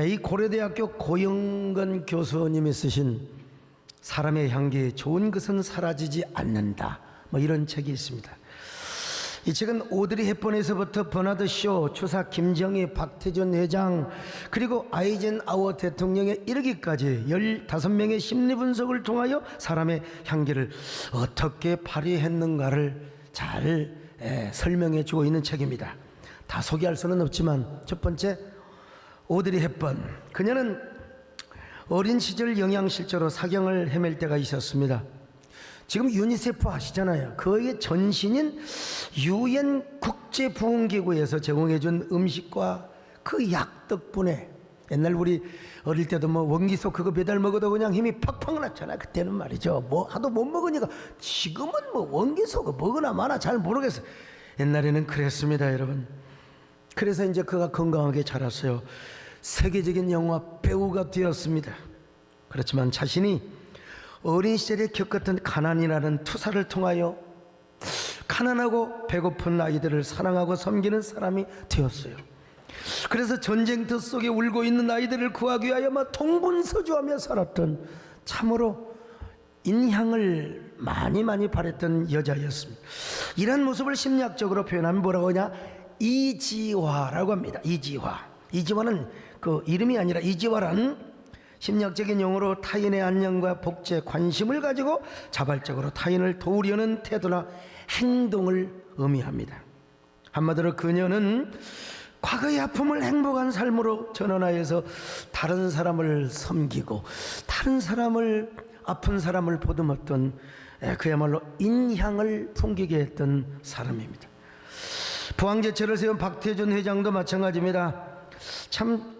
이 고려대학교 고영건 교수님이 쓰신 사람의 향기, 좋은 것은 사라지지 않는다, 뭐 이런 책이 있습니다. 이 책은 오드리 헵번에서부터 버나드 쇼, 추사 김정희, 박태준 회장, 그리고 아이젠하워 대통령에 이르기까지 15명의 심리 분석을 통하여 사람의 향기를 어떻게 발휘했는가를 잘 설명해 주고 있는 책입니다. 다 소개할 수는 없지만, 첫 번째, 오드리 헵번. 그녀는 어린 시절 영양실조로 사경을 헤맬 때가 있었습니다. 지금 유니세프 아시잖아요. 그의 전신인 UN 국제부흥기구에서 제공해준 음식과 그 약 덕분에, 옛날 우리 어릴 때도 뭐 원기소 그거 배달 먹어도 그냥 힘이 팍팍 났잖아. 그때는 말이죠. 뭐 하도 못 먹으니까. 지금은 뭐 원기소 그 먹으나 마나 잘 모르겠어요. 옛날에는 그랬습니다, 여러분. 그래서 이제 그가 건강하게 자랐어요. 세계적인 영화 배우가 되었습니다. 그렇지만 자신이 어린 시절에 겪었던 가난이라는 투사를 통하여 가난하고 배고픈 아이들을 사랑하고 섬기는 사람이 되었어요. 그래서 전쟁터 속에 울고 있는 아이들을 구하기 위하여 막 동분서주하며 살았던, 참으로 인향을 많이 발했던 여자였습니다. 이런 모습을 심리학적으로 표현하면 뭐라고 하냐, 이지화라고 합니다. 이지화는 그 이름이 아니라 이지화라는 심리학적인 용어로 타인의 안녕과 복제, 관심을 가지고 자발적으로 타인을 도우려는 태도나 행동을 의미합니다. 한마디로 그녀는 과거의 아픔을 행복한 삶으로 전환하여서 다른 사람을 섬기고 다른 사람을, 아픈 사람을 보듬었던, 그야말로 인향을 풍기게 했던 사람입니다. 포항제철을 세운 박태준 회장도 마찬가지입니다. 참,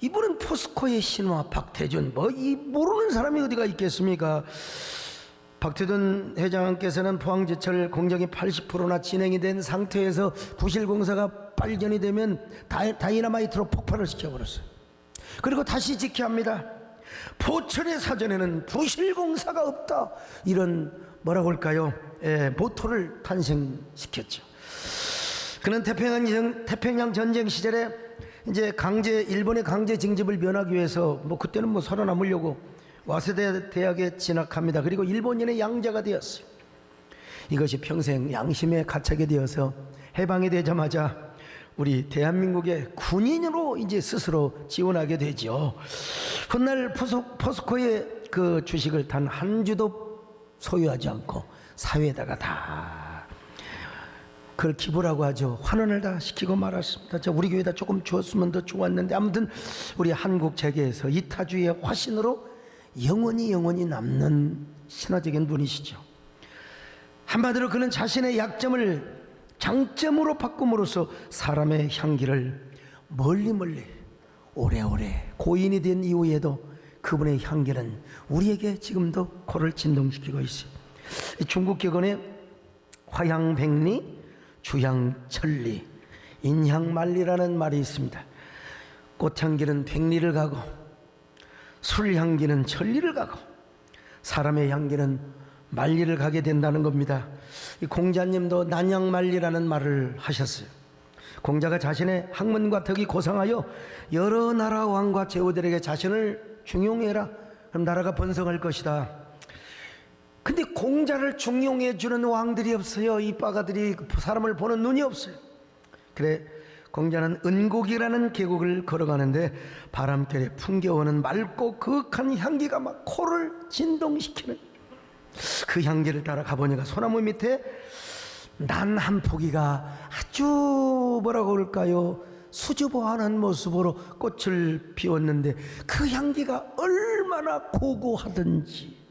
이분은 포스코의 신화 박태준, 뭐 이 모르는 사람이 어디가 있겠습니까? 박태준 회장께서는 포항제철 공정이 80%나 진행이 된 상태에서 부실공사가 발견이 되면 다이너마이트로 폭발을 시켜버렸어요. 그리고 다시 지켜야 합니다. 포철의 사전에는 부실공사가 없다, 이런 뭐라고 할까요, 모토를 탄생시켰죠. 그는 태평양 전쟁 시절에 이제 일본의 강제 징집을 면하기 위해서, 뭐 그때는 뭐 살아남으려고 와세대 대학에 진학합니다. 그리고 일본인의 양자가 되었어요. 이것이 평생 양심에 갇히게 되어서 해방이 되자마자 우리 대한민국의 군인으로 이제 스스로 지원하게 되죠. 훗날 포스코의 그 주식을 단 한 주도 소유하지 않고 사회에다가 다 그걸 기부라고 하죠. 환원을 다 시키고 말았습니다. 우리 교회에다 조금 주었으면 더 좋았는데, 아무튼 우리 한국 재계에서 이타주의 화신으로 영원히 남는 신화적인 분이시죠. 한마디로 그는 자신의 약점을 장점으로 바꿈으로써 사람의 향기를 멀리 오래오래 고인이 된 이후에도 그분의 향기는 우리에게 지금도 코를 진동시키고 있어요. 중국 격언에 화향백리, 주향천리, 인향만리라는 말이 있습니다. 꽃향기는 백리를 가고 술향기는 천리를 가고 사람의 향기는 만리를 가게 된다는 겁니다. 이 공자님도 난향만리라는 말을 하셨어요. 공자가 자신의 학문과 덕이 고상하여 여러 나라 왕과 제후들에게 자신을 중용해라, 그럼 나라가 번성할 것이다. 근데 공자를 중용해 주는 왕들이 없어요. 이 빠가들이 사람을 보는 눈이 없어요. 그래 공자는 은곡이라는 계곡을 걸어가는데 바람결에 풍겨오는 맑고 그윽한 향기가 막 코를 진동시키는 그 향기를 따라 가보니까 소나무 밑에 난 한 포기가 아주 뭐라고 할까요, 수줍어하는 모습으로 꽃을 피웠는데 그 향기가 얼마나 고고하든지,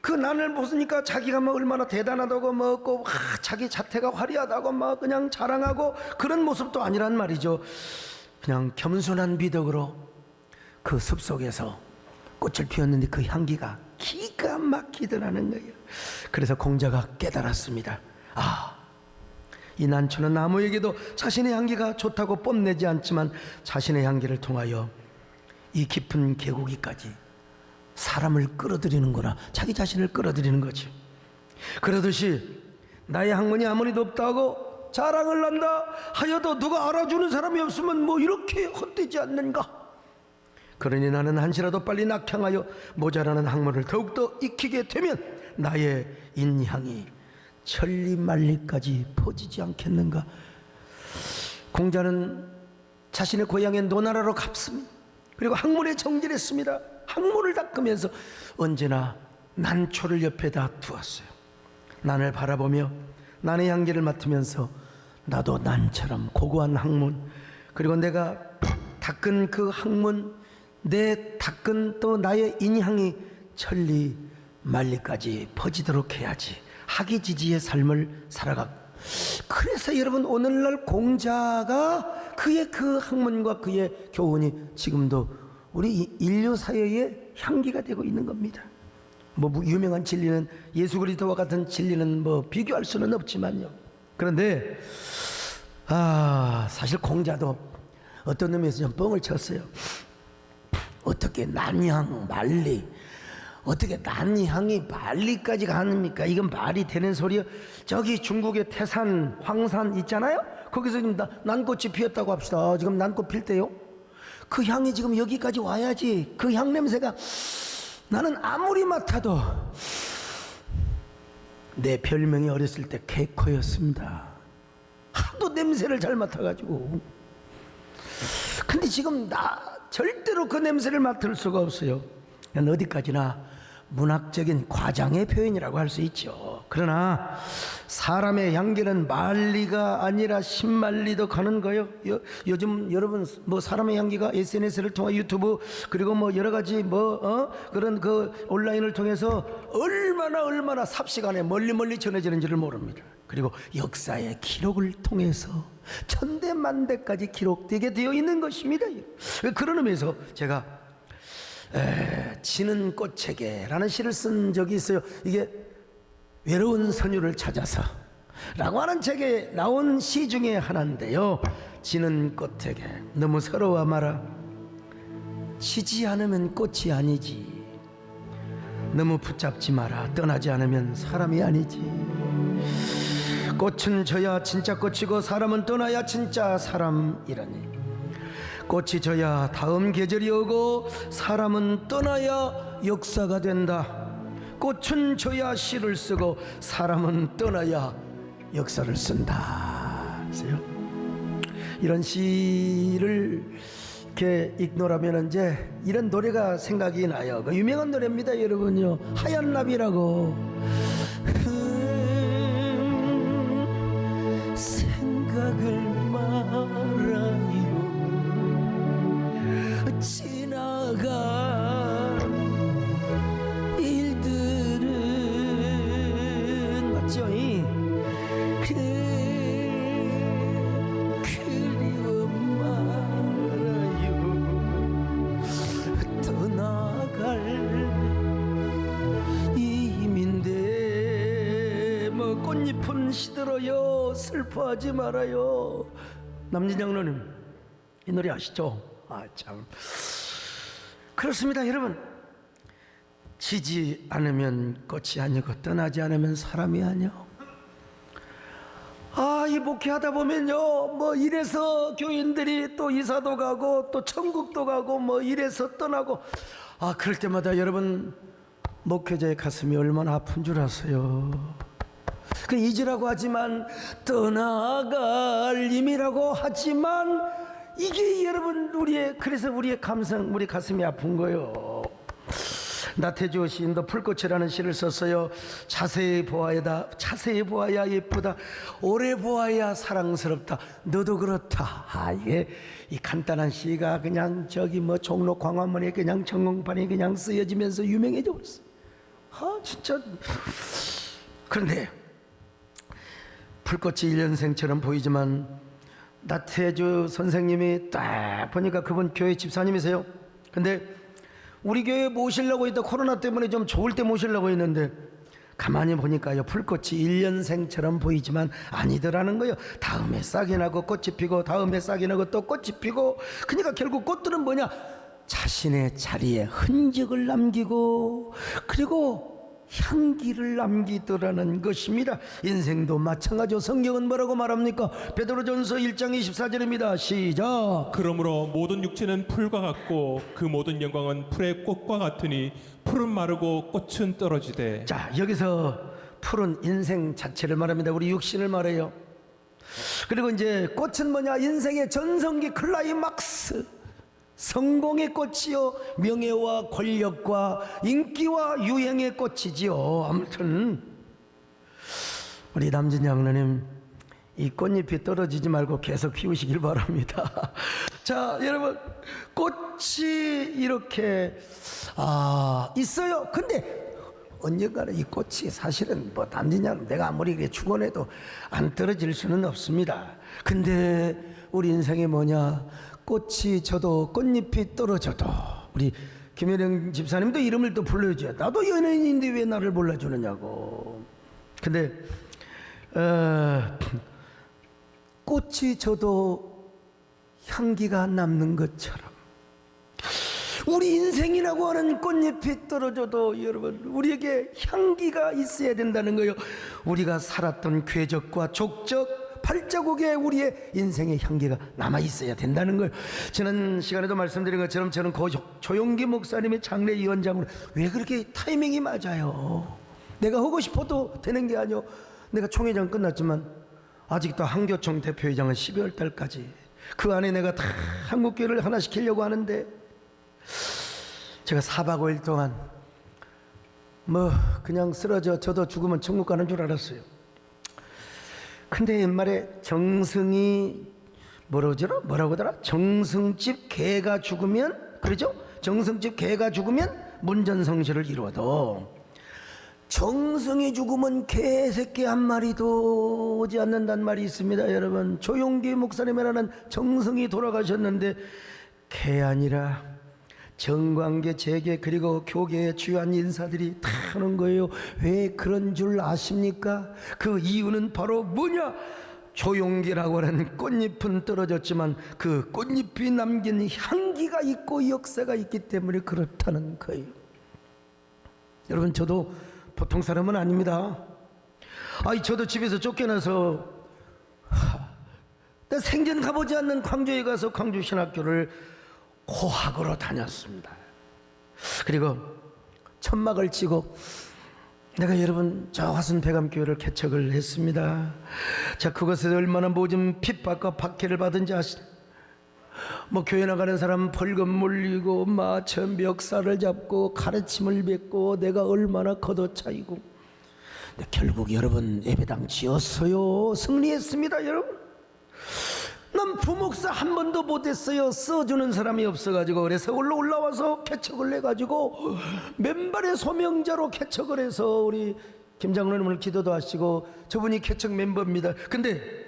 그 난을 보니까 자기가 뭐 얼마나 대단하다고 먹고 자기 자태가 화려하다고 막 그냥 자랑하고 그런 모습도 아니란 말이죠. 그냥 겸손한 미덕으로 그 숲속에서 꽃을 피웠는데 그 향기가 기가 막히더라는 거예요. 그래서 공자가 깨달았습니다. 이 난초는 나무에게도 자신의 향기가 좋다고 뽐내지 않지만 자신의 향기를 통하여 이 깊은 계곡이까지 사람을 끌어들이는구나, 자기 자신을 끌어들이는 거죠. 그러듯이 나의 학문이 아무리 높다고 자랑을 한다 하여도 누가 알아주는 사람이 없으면 뭐 이렇게 헛되지 않는가. 그러니 나는 한시라도 빨리 낙향하여 모자라는 학문을 더욱더 익히게 되면 나의 인향이 천리만리까지 퍼지지 않겠는가. 공자는 자신의 고향의 노나라로 갔습니다. 그리고 학문에 정진했습니다. 학문을 닦으면서 언제나 난초를 옆에다 두었어요. 난을 바라보며 난의 향기를 맡으면서 나도 난처럼 고고한 학문, 그리고 내가 닦은 그 학문, 내 닦은 또 나의 인향이 천리 만리까지 퍼지도록 해야지. 학이지지의 삶을 살아가. 그래서 여러분 오늘날 공자가 그의 그 학문과 그의 교훈이 지금도 우리 인류 사회의 향기가 되고 있는 겁니다. 뭐 유명한 진리는 예수 그리스도와 같은 진리는 뭐 비교할 수는 없지만요. 그런데 사실 공자도 어떤 의미에서 좀 뻥을 쳤어요. 어떻게 난향 만리, 어떻게 난향이 만리까지 가능합니까? 이건 말이 되는 소리요. 저기 중국의 태산, 황산 있잖아요. 거기서 지금 난꽃이 피었다고 합시다. 지금 난꽃 필 때요. 그 향이 지금 여기까지 와야지. 그 향 냄새가 나는 아무리 맡아도, 내 별명이 어렸을 때 개코였습니다. 하도 냄새를 잘 맡아가지고. 근데 지금 나 절대로 그 냄새를 맡을 수가 없어요. 어디까지나 문학적인 과장의 표현이라고 할 수 있죠. 그러나 사람의 향기는 만리가 아니라 십만리도 가는 거예요. 요즘 여러분 뭐 사람의 향기가 SNS를 통해 유튜브 그리고 뭐 여러 가지 그런 그 온라인을 통해서 얼마나 삽시간에 멀리 전해지는지를 모릅니다. 그리고 역사의 기록을 통해서 천대만대까지 기록되게 되어 있는 것입니다. 그런 의미에서 제가 지는 꽃에게라는 시를 쓴 적이 있어요. 이게 외로운 선유를 찾아서 라고 하는 책에 나온 시 중에 하나인데요. 지는 꽃에게 너무 서러워 마라. 지지 않으면 꽃이 아니지. 너무 붙잡지 마라. 떠나지 않으면 사람이 아니지. 꽃은 져야 진짜 꽃이고 사람은 떠나야 진짜 사람이라니. 꽃이 져야 다음 계절이 오고 사람은 떠나야 역사가 된다. 꽃은 져야 시를 쓰고 사람은 떠나야 역사를 쓴다. 그래서요, 이런 시를 이렇게 읽노라면 이제 이런 노래가 생각이 나요. 그 유명한 노래입니다, 여러분요. 하얀 나비라고. 생각을 말아요. 지나간 일들은 맞죠? 그리워 말아요. 떠나갈 임인데 뭐 꽃잎은 시들어요. 슬퍼하지 말아요. 남진영 누님 이 노래 아시죠? 참 그렇습니다, 여러분. 지지 않으면 꽃이 아니고 떠나지 않으면 사람이 아니요. 이 목회하다 보면요, 뭐 이래서 교인들이 또 이사도 가고 또 천국도 가고 뭐 이래서 떠나고, 그럴 때마다 여러분 목회자의 가슴이 얼마나 아픈 줄 아세요? 그 잊으라고 하지만 떠나갈 임이라고 하지만 이게 여러분 그래서 우리의 감성, 우리 가슴이 아픈 거예요. 나태주 시인도 풀꽃이라는 시를 썼어요. 자세히 보아야 예쁘다. 오래 보아야 사랑스럽다. 너도 그렇다. 이게 이 간단한 시가 그냥 저기 뭐 종로 광화문에 그냥 전광판에 그냥 쓰여지면서 유명해져 버렸어. 진짜. 그런데 풀꽃이 1년생처럼 보이지만 나태주 선생님이 딱 보니까 그분 교회 집사님이세요. 근데 우리 교회 모시려고 했다. 코로나 때문에 좀 좋을 때 모시려고 했는데 가만히 보니까요, 풀꽃이 1년생처럼 보이지만 아니더라는 거예요. 다음에 싹이 나고 꽃이 피고 다음에 싹이 나고 또 꽃이 피고. 그러니까 결국 꽃들은 뭐냐, 자신의 자리에 흔적을 남기고 그리고 향기를 남기더라는 것입니다. 인생도 마찬가지로 성경은 뭐라고 말합니까? 베드로전서 1장 24절입니다. 시작. 그러므로 모든 육체는 풀과 같고 그 모든 영광은 풀의 꽃과 같으니 풀은 마르고 꽃은 떨어지되. 자, 여기서 풀은 인생 자체를 말합니다. 우리 육신을 말해요. 그리고 이제 꽃은 뭐냐? 인생의 전성기 클라이막스, 성공의 꽃이요, 명예와 권력과 인기와 유행의 꽃이지요. 아무튼 우리 남진 장로님, 이 꽃잎이 떨어지지 말고 계속 피우시길 바랍니다. 자, 여러분, 꽃이 이렇게 있어요. 근데 언젠가는 이 꽃이 사실은 뭐 남진 장로님, 내가 아무리 그래 축원해도 안 떨어질 수는 없습니다. 근데 우리 인생이 뭐냐? 꽃이 져도 꽃잎이 떨어져도, 우리 김혜령 집사님도 이름을 또 불러줘야, 나도 연예인인데 왜 나를 불러주느냐고. 근데 꽃이 져도 향기가 남는 것처럼 우리 인생이라고 하는 꽃잎이 떨어져도 여러분, 우리에게 향기가 있어야 된다는 거예요. 우리가 살았던 궤적과 족적 발자국에 우리의 인생의 향기가 남아 있어야 된다는 걸 지난 시간에도 말씀드린 것처럼 저는 조용기 목사님의 장례위원장으로, 왜 그렇게 타이밍이 맞아요? 내가 하고 싶어도 되는 게 아니요. 내가 총회장 끝났지만 아직도 한교총 대표회장은 12월 달까지, 그 안에 내가 다 한국교회를 하나 시키려고 하는데, 제가 4박 5일 동안 뭐 그냥 쓰러져 저도 죽으면 천국 가는 줄 알았어요. 근데 옛말에 정승이 뭐라고 하더라? 정승집 개가 죽으면, 그러죠? 정승집 개가 죽으면 문전성시를 이루어도 정승이 죽으면 개새끼 한 마리도 오지 않는다는 말이 있습니다. 여러분, 조용기 목사님이라는 정승이 돌아가셨는데 개 아니라 정관계, 재계, 그리고 교계의 주요한 인사들이 다 하는 거예요. 왜 그런 줄 아십니까? 그 이유는 바로 뭐냐? 조용기라고 하는 꽃잎은 떨어졌지만 그 꽃잎이 남긴 향기가 있고 역사가 있기 때문에 그렇다는 거예요. 여러분, 저도 보통 사람은 아닙니다. 저도 집에서 쫓겨나서 생전 가보지 않는 광주에 가서 광주신학교를 고학으로 다녔습니다. 그리고 천막을 치고 내가 여러분 저 화순 백암교회를 개척을 했습니다. 자, 그것에서 얼마나 모진 핍박과 박해를 받은지 아시나요? 뭐 교회 나가는 사람 벌금 물리고 마처 멱살을 잡고 가르침을 뱉고 내가 얼마나 걷어차이고, 근데 결국 여러분 예배당 지었어요. 승리했습니다. 여러분, 난 부목사 한 번도 못했어요. 써주는 사람이 없어가지고. 그래서 올라와서 개척을 해가지고 맨발의 소명자로 개척을 해서 우리 김장로님을 기도도 하시고, 저분이 개척 멤버입니다. 근데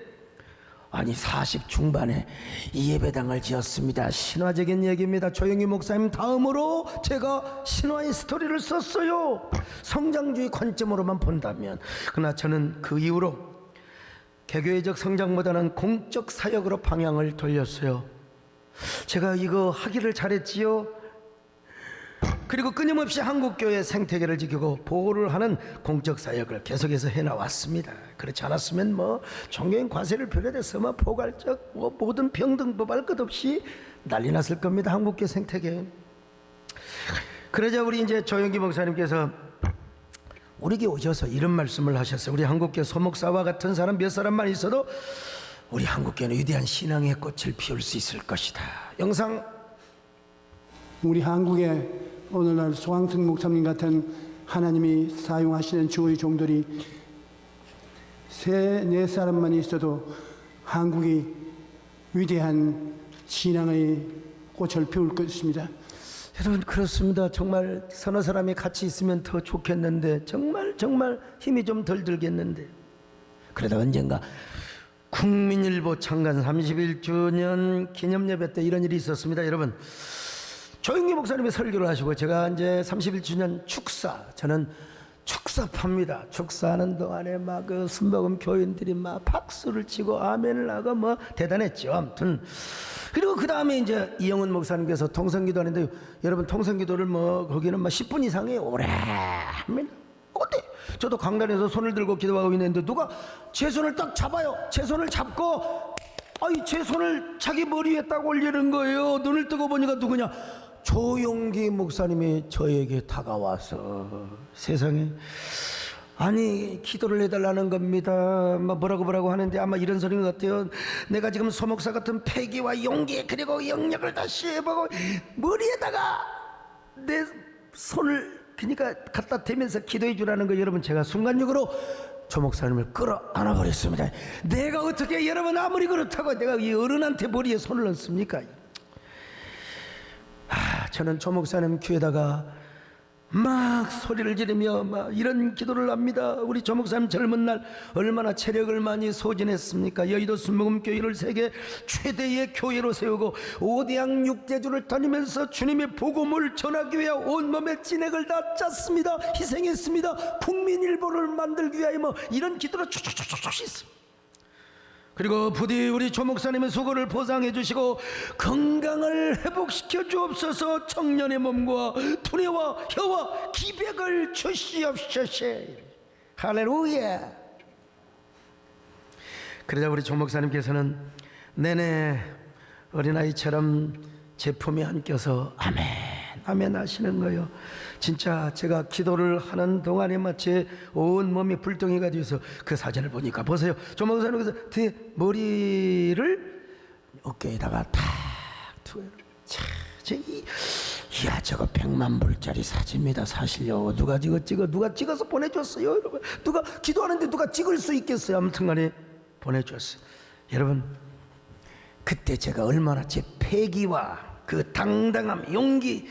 40 중반에 이 예배당을 지었습니다. 신화적인 얘기입니다. 조영희 목사님 다음으로 제가 신화의 스토리를 썼어요. 성장주의 관점으로만 본다면. 그러나 저는 그 이후로 개교회적 성장보다는 공적 사역으로 방향을 돌렸어요. 제가 이거 하기를 잘했지요. 그리고 끊임없이 한국교회 생태계를 지키고 보호를 하는 공적 사역을 계속해서 해나왔습니다. 그렇지 않았으면 뭐 종교인 과세를 비롯해서 뭐 포괄적 모든 평등법 할 것 없이 난리 났을 겁니다. 한국교회 생태계. 그러자 우리 이제 조영기 목사님께서 우리에게 오셔서 이런 말씀을 하셨어요. 우리 한국교회 소목사와 같은 사람 몇 사람만 있어도 우리 한국교회는 위대한 신앙의 꽃을 피울 수 있을 것이다. 영상. 우리 한국에 오늘날 소강승 목사님 같은 하나님이 사용하시는 주의 종들이 3-4사람만 있어도 한국이 위대한 신앙의 꽃을 피울 것입니다. 여러분, 그렇습니다. 정말 서너 사람이 같이 있으면 더 좋겠는데, 정말 힘이 좀 덜 들겠는데, 그러다 언젠가 국민일보 창간 31주년 기념예배 때 이런 일이 있었습니다. 여러분, 조영기 목사님이 설교를 하시고 제가 이제 31주년 축사, 저는 축사팝니다. 축사하는 동안에 막 그 순복음 교인들이 막 박수를 치고 아멘을 하고 뭐 대단했죠. 아무튼 그리고 그 다음에 이제 이영훈 목사님께서 통성기도 하는데, 여러분 통성기도를 뭐 거기는 막 10분 이상의 오래 합니다. 근데 저도 강단에서 손을 들고 기도하고 있는데 누가 제 손을 딱 잡아요. 제 손을 잡고 제 손을 자기 머리 위에 딱 올리는 거예요. 눈을 뜨고 보니까 누구냐? 조용기 목사님이 저에게 다가와서 세상에 아니 기도를 해달라는 겁니다. 뭐라고 하는데 아마 이런 소리인 것 같아요. 내가 지금 소목사 같은 패기와 용기 그리고 영역을 다시 해보고 머리에다가 내 손을 그러니까 갖다 대면서 기도해 주라는 거. 여러분 제가 순간적으로 조 목사님을 끌어안아 버렸습니다. 내가 어떻게 여러분 아무리 그렇다고 내가 이 어른한테 머리에 손을 얹습니까? 저는 조 목사님 귀에다가 막 소리를 지르며 막 이런 기도를 합니다. 우리 조 목사님 젊은 날 얼마나 체력을 많이 소진했습니까? 여의도 순복음교회를 세계 최대의 교회로 세우고 5대양 6대주를 다니면서 주님의 복음을 전하기 위해 온몸에 진액을 다 짰습니다. 희생했습니다. 국민일보를 만들기 위하여 이런 기도를 쭉 했습니다. 그리고 부디 우리 조 목사님의 수고를 보상해 주시고 건강을 회복시켜 주옵소서. 청년의 몸과 두뇌와 혀와 기백을 주시옵소서. 할렐루야. 그러자 우리 조 목사님께서는 내내 어린아이처럼 제품에 안겨서 아멘 아멘 하시는 거예요. 진짜 제가 기도를 하는 동안에 마치 온몸이 불덩이가 되어서 그 사진을 보니까 보세요. 조 목사님께서 뒤에 머리를 어깨에다가 탁 두어요. 이야 저거 100만 불짜리 사진입니다. 사실요. 누가 찍어서 보내줬어요. 여러분 누가 기도하는데 누가 찍을 수 있겠어요. 아무튼간에 보내줬어요. 여러분 그때 제가 얼마나 제 패기와 그 당당함 용기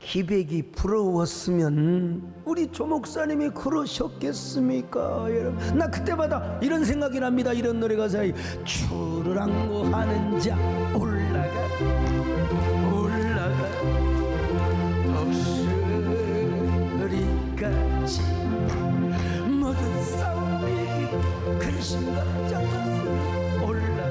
기백이 부러웠으면 우리 조 목사님이 그러셨겠습니까? 여러분 나 그때마다 이런 생각이 납니다. 이런 노래 가사에 주를 앙모하는 자 올라가 덕수리같이 모든 싸움이 근심과 장사스 올라가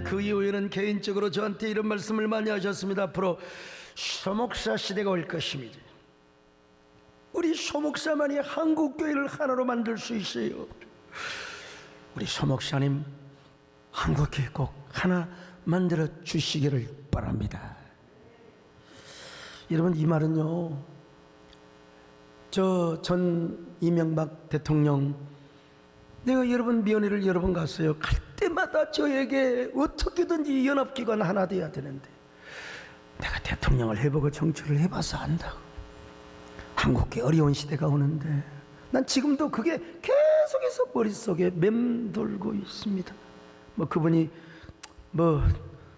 그 이후에는 개인적으로 저한테 이런 말씀을 많이 하셨습니다. 앞으로 소목사 시대가 올 것입니다. 우리 소목사만이 한국교회를 하나로 만들 수 있어요. 우리 소목사님 한국교회 꼭 하나 만들어 주시기를 바랍니다. 여러분 이 말은요, 저 전 이명박 대통령 내가 여러분 면회를 여러 번 갔어요. 갈 때마다 저에게 어떻게든지 연합기관 하나 돼야 되는데 내가 대통령을 해보고 정치를 해봐서 안다고. 한국계 어려운 시대가 오는데 난 지금도 그게 계속해서 머릿속에 맴돌고 있습니다. 그분이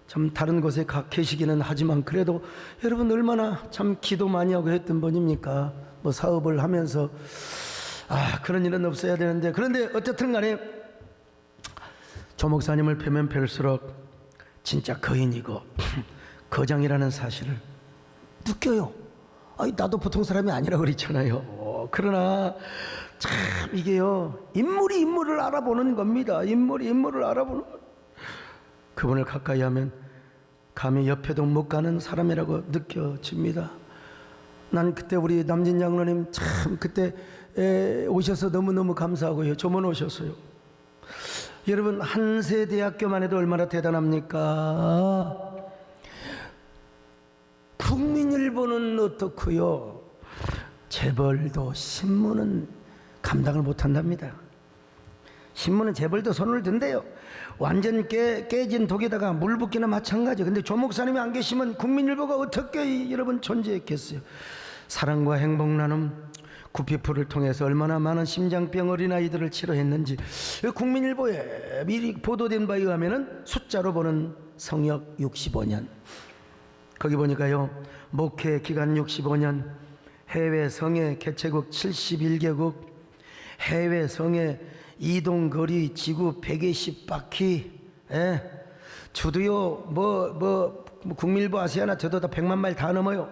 참 다른 곳에 계시기는 하지만 그래도 여러분 얼마나 참 기도 많이 하고 했던 분입니까? 사업을 하면서 그런 일은 없어야 되는데. 그런데 어쨌든 간에 조 목사님을 뵈면 뵐수록 진짜 거인이고 거장이라는 사실을 느껴요. 나도 보통 사람이 아니라고 그랬잖아요. 그러나 참 이게요, 인물을 알아보는 겁니다. 인물을 알아보는 것. 그분을 가까이 하면 감히 옆에도 못 가는 사람이라고 느껴집니다. 난 그때 우리 남진 장로님 참 그때 오셔서 너무너무 감사하고요. 조문 오셨어요. 여러분 한세대학교만 해도 얼마나 대단합니까? 국민일보는 어떻고요? 재벌도 신문은 감당을 못한답니다. 신문은 재벌도 손을 든대요. 완전 깨진 독에다가 물 붓기나 마찬가지. 근데 조 목사님이 안 계시면 국민일보가 어떻게 여러분 존재했겠어요? 사랑과 행복 나눔 구피프를 통해서 얼마나 많은 심장병 어린아이들을 치료했는지 국민일보에 미리 보도된 바에 의하면 숫자로 보는 성역 65년, 거기 보니까요 목회 기간 65년, 해외 성회 개최국 71개국, 해외 성회 이동거리 지구 120바퀴, 예, 저도요 뭐 국민일보 아시아나 저도 다 100만 마일 다 넘어요.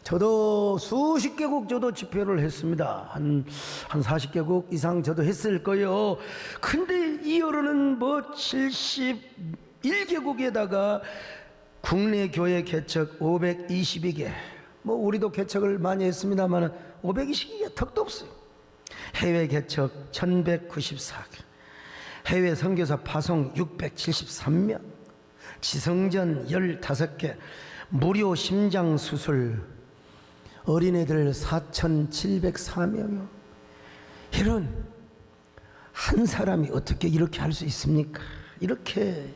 저도 수십 개국 저도 집회를 했습니다. 한 40개국 이상 저도 했을 거예요. 근데 이 여론은 뭐 71개국에다가 국내 교회 개척 522개, 뭐 우리도 개척을 많이 했습니다만 522개 턱도 없어요. 해외 개척 1194개, 해외 선교사 파송 673명, 지성전 15개, 무료 심장수술, 어린애들 4,704명이요. 이런 한 사람이 어떻게 이렇게 할 수 있습니까? 이렇게.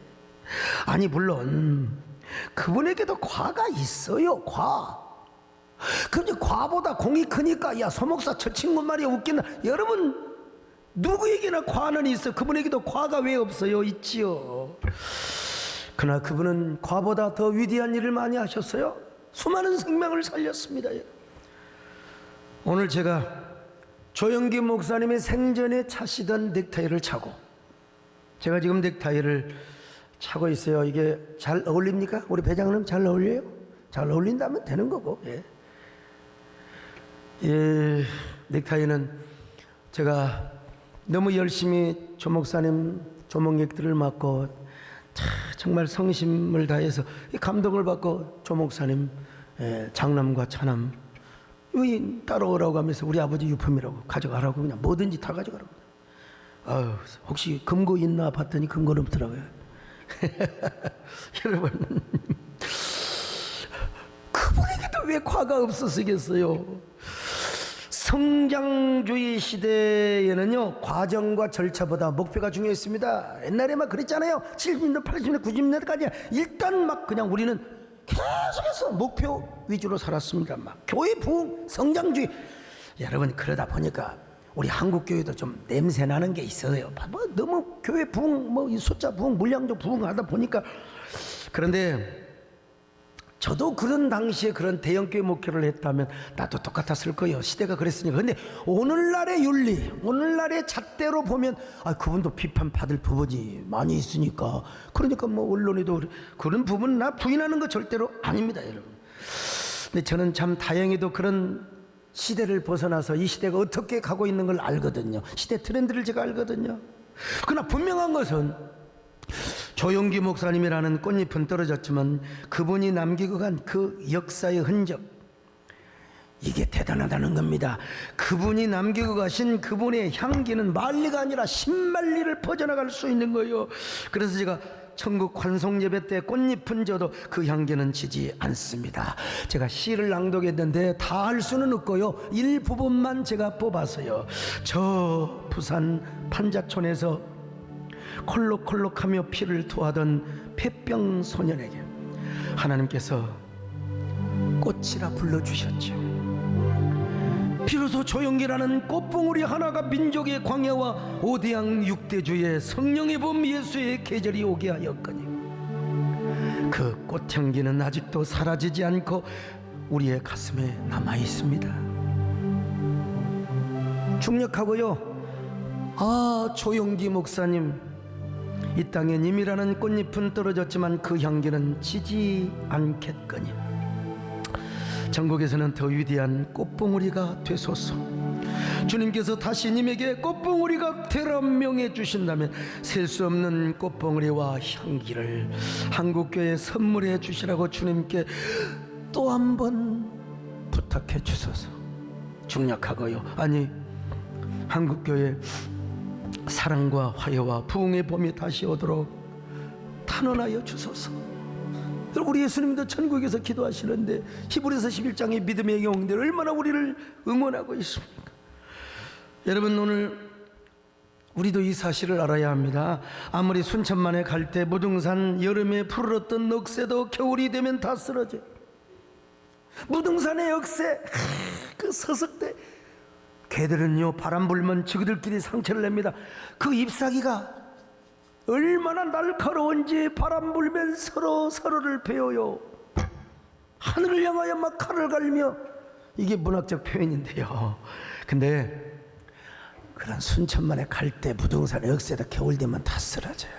아니 물론 그분에게도 과가 있어요. 과. 근데 과보다 공이 크니까 야 소목사 저 친구 말이야 웃긴다. 여러분 누구에게나 과는 있어. 그분에게도 과가 왜 없어요? 있지요. 그러나 그분은 과보다 더 위대한 일을 많이 하셨어요. 수많은 생명을 살렸습니다. 오늘 제가 조영기 목사님의 생전에 차시던 넥타이를 차고, 제가 지금 넥타이를 차고 있어요. 이게 잘 어울립니까? 우리 배장님 잘 어울려요? 잘 어울린다면 되는 거고. 예, 넥타이는 제가 너무 열심히 조 목사님 조목객들을 맡고 정말 성심을 다해서 감동을 받고 조 목사님 장남과 차남 따라오라고 하면서 우리 아버지 유품이라고 가져가라고 그냥 뭐든지 다 가져가라고. 혹시 금고 있나 봤더니 금고는 없더라고요. 여러분 그분에게도 왜 과가 없었겠어요? 성장주의 시대에는요 과정과 절차보다 목표가 중요했습니다. 옛날에 막 그랬잖아요. 70년대 80년대 90년대까지 일단 막 그냥 우리는 계속해서 목표 위주로 살았습니다. 막 교회 부흥 성장주의. 여러분 그러다 보니까 우리 한국 교회도 좀 냄새 나는 게 있어요. 뭐 너무 교회 부흥 뭐 이 숫자 부흥 물량적 부흥하다 보니까. 그런데 저도 그런 당시에 그런 대형교회 목회를 했다면 나도 똑같았을 거예요. 시대가 그랬으니까. 근데 오늘날의 윤리, 오늘날의 잣대로 보면 그분도 비판받을 부분이 많이 있으니까, 그러니까 뭐 언론에도 그런 부분은 나 부인하는 거 절대로 아닙니다, 여러분. 근데 저는 참 다행히도 그런 시대를 벗어나서 이 시대가 어떻게 가고 있는 걸 알거든요. 시대 트렌드를 제가 알거든요. 그러나 분명한 것은 조영기 목사님이라는 꽃잎은 떨어졌지만 그분이 남기고 간 그 역사의 흔적, 이게 대단하다는 겁니다. 그분이 남기고 가신 그분의 향기는 만리가 아니라 10만리를 퍼져나갈 수 있는 거예요. 그래서 제가 천국 환송 예배 때 꽃잎은 져도 그 향기는 지지 않습니다. 제가 시를 낭독했는데 다 할 수는 없고요, 일부분만 제가 뽑아서요. 저 부산 판자촌에서 콜록콜록하며 피를 토하던 폐병 소년에게 하나님께서 꽃이라 불러주셨죠. 비로소 조영기라는 꽃봉우리 하나가 민족의 광야와 오대양 육대주의 성령의 봄 예수의 계절이 오게 하였거니 그 꽃향기는 아직도 사라지지 않고 우리의 가슴에 남아 있습니다. 중력하고요, 조영기 목사님, 이 땅에 님이라는 꽃잎은 떨어졌지만 그 향기는 지지 않겠거니 전국에서는 더 위대한 꽃봉우리가 되소서. 주님께서 다시 님에게 꽃봉우리가 되라 명해 주신다면 셀 수 없는 꽃봉우리와 향기를 한국교회에 선물해 주시라고 주님께 또 한 번 부탁해 주소서. 중약하고요, 아니 한국교회 사랑과 화해와 부흥의 봄이 다시 오도록 탄원하여 주소서. 우리 예수님도 천국에서 기도하시는데 히브리서 11장의 믿음의 영웅들 얼마나 우리를 응원하고 있습니까? 여러분, 오늘 우리도 이 사실을 알아야 합니다. 아무리 순천만에 갈 때 무등산 여름에 푸르렀던 넋새도 겨울이 되면 다 쓰러져. 무등산의 역새, 그 서석대 개들은요 바람 불면 지그들끼리 상처를 냅니다. 그 잎사귀가 얼마나 날카로운지 바람 불면 서로를 베어요. 하늘을 향하여 막 칼을 갈며, 이게 문학적 표현인데요. 근데 그런 순천만에 갈 때 무등산의 역새도 겨울 되면 다 쓰러져요.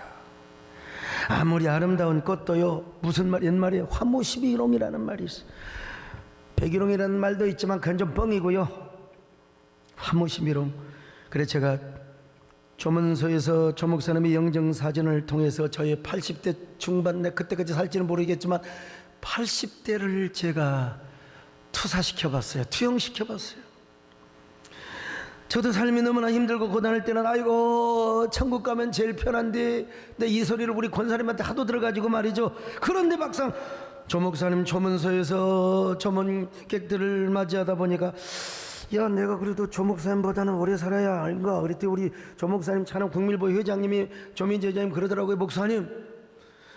아무리 아름다운 꽃도요, 무슨 말, 옛말에 화무십일홍이라는 말이 있어요. 백일홍이라는 말도 있지만 그건 좀 뻥이고요. 화무십일홍. 그래 제가 조문서에서 조 목사님의 영정사진을 통해서 저의 80대 중반, 내 그때까지 살지는 모르겠지만 80대를 제가 투사시켜봤어요. 투영시켜봤어요. 저도 삶이 너무나 힘들고 고단할 때는 아이고 천국 가면 제일 편한데, 근데 이 소리를 우리 권사님한테 하도 들어가지고 말이죠. 그런데 막상 조 목사님 조문서에서 조문객들을 맞이하다 보니까 야, 내가 그래도 조 목사님보다는 오래 살아야 아닌가. 그랬더니 우리 조 목사님 찬양 국밀보 회장님이 조민재 회장님 그러더라고요. 목사님,